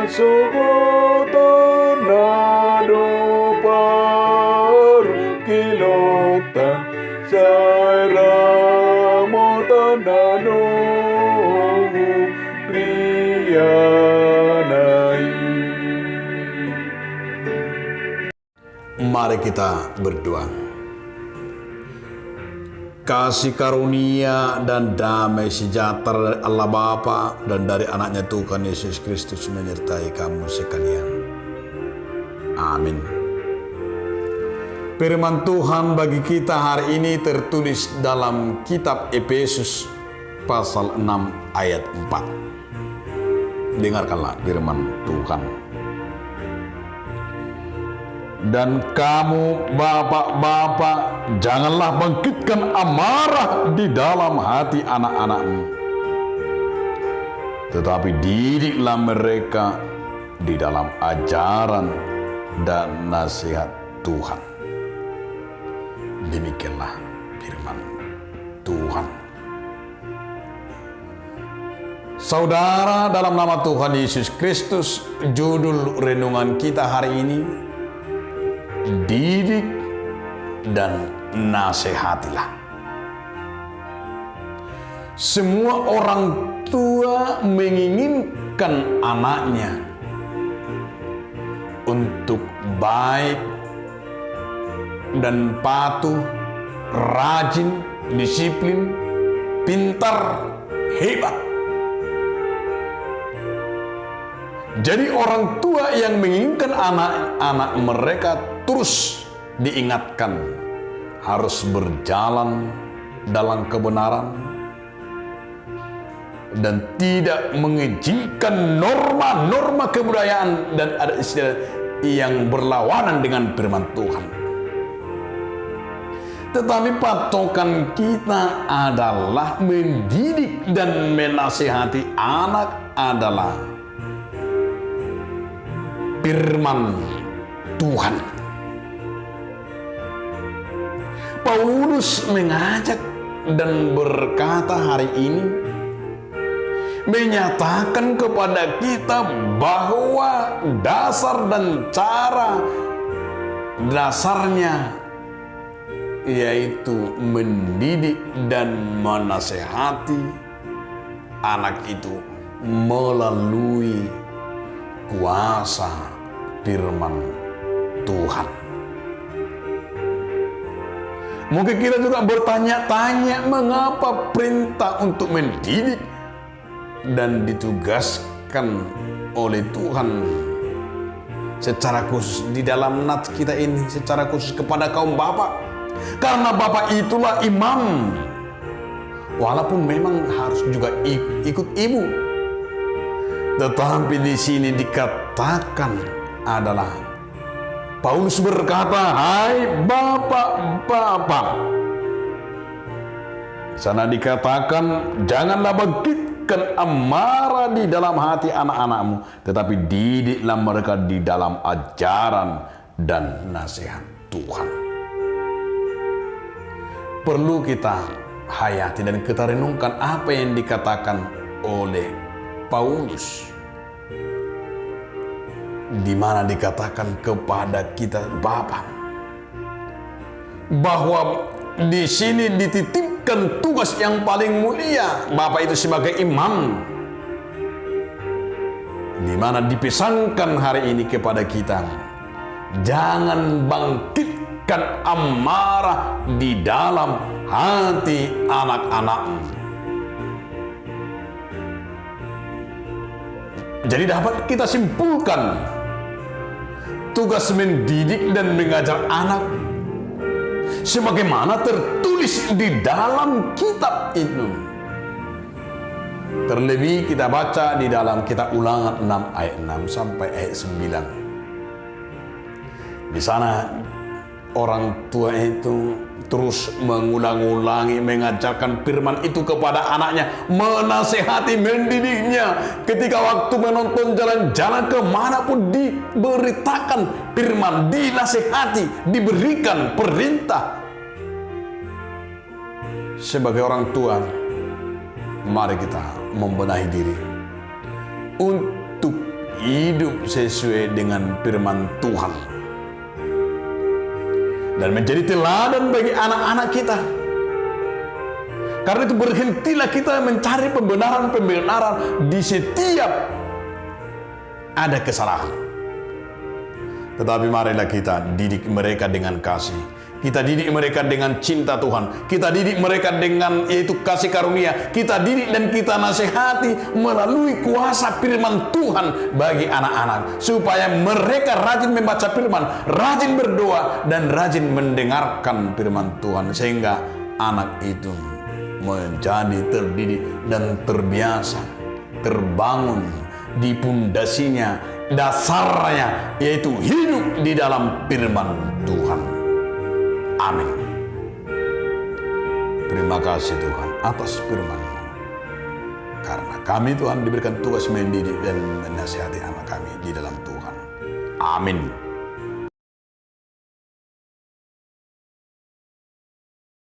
subuto nado par kilota saira motanano priyanai. Mari kita berdoa. Kasih karunia dan damai sejahtera dari Allah Bapa dan dari anaknya Tuhan Yesus Kristus menyertai kamu sekalian. Amin. Firman Tuhan bagi kita hari ini tertulis dalam kitab Efesus pasal 6 ayat 4. Dengarkanlah firman Tuhan. Dan kamu bapak-bapak, janganlah bangkitkan amarah di dalam hati anak-anakmu, tetapi didiklah mereka di dalam ajaran dan nasihat Tuhan. Demikianlah firman Tuhan. Saudara, dalam nama Tuhan Yesus Kristus, judul renungan kita hari ini, didik dan nasihatilah. Semua orang tua menginginkan anaknya untuk baik dan patuh, rajin, disiplin, pintar, hebat. Jadi orang tua yang menginginkan anak-anak mereka terus diingatkan harus berjalan dalam kebenaran dan tidak mengizinkan norma-norma kebudayaan dan adat istiadat yang berlawanan dengan firman Tuhan. Tetapi patokan kita adalah mendidik dan menasihati anak adalah firman Tuhan. Paulus mengajak dan berkata hari ini, menyatakan kepada kita bahwa dasar dan cara dasarnya yaitu mendidik dan menasehati anak itu melalui kuasa firman Tuhan. Mungkin kita juga bertanya-tanya mengapa perintah untuk mendidik dan ditugaskan oleh Tuhan secara khusus di dalam nats kita ini, secara khusus kepada kaum bapak. Karena bapak itulah imam, walaupun memang harus juga ikut ibu. Tetapi di sini dikatakan adalah Paulus berkata, hai bapak-bapak. Sana dikatakan, janganlah bangkitkan amarah di dalam hati anak-anakmu, tetapi didiklah mereka di dalam ajaran dan nasihat Tuhan. Perlu kita hayati dan kita renungkan apa yang dikatakan oleh Paulus, di mana dikatakan kepada kita Bapa bahwa di sini dititipkan tugas yang paling mulia. Bapa itu sebagai imam, di mana dipesankan hari ini kepada kita, jangan bangkitkan amarah di dalam hati anak-anakmu. Jadi dapat kita simpulkan, tugas mendidik dan mengajar anak sebagaimana tertulis di dalam kitab itu. Terlebih kita baca di dalam kitab Ulangan 6 ayat 6 sampai ayat 9. Di sana orang tua itu terus mengulang-ulangi mengajarkan firman itu kepada anaknya, menasehati, mendidiknya. Ketika waktu menonton jalan-jalan kemanapun diberitakan firman, dinasehati, diberikan perintah. Sebagai orang tua, mari kita membenahi diri untuk hidup sesuai dengan firman Tuhan dan menjadi teladan bagi anak-anak kita. Karena itu berhentilah kita mencari pembenaran-pembenaran di setiap ada kesalahan. Tetapi marilah kita didik mereka dengan kasih. Kita didik mereka dengan cinta Tuhan. Kita didik mereka dengan yaitu kasih karunia. Kita didik dan kita nasihati melalui kuasa firman Tuhan bagi anak-anak. Supaya mereka rajin membaca firman, rajin berdoa, dan rajin mendengarkan firman Tuhan. Sehingga anak itu menjadi terdidik dan terbiasa, terbangun di pundasinya, dasarnya, yaitu hidup di dalam firman Tuhan. Amin. Terima kasih Tuhan atas firman-Mu. Karena kami Tuhan diberikan tugas mendidik dan menasihati anak kami di dalam Tuhan. Amin.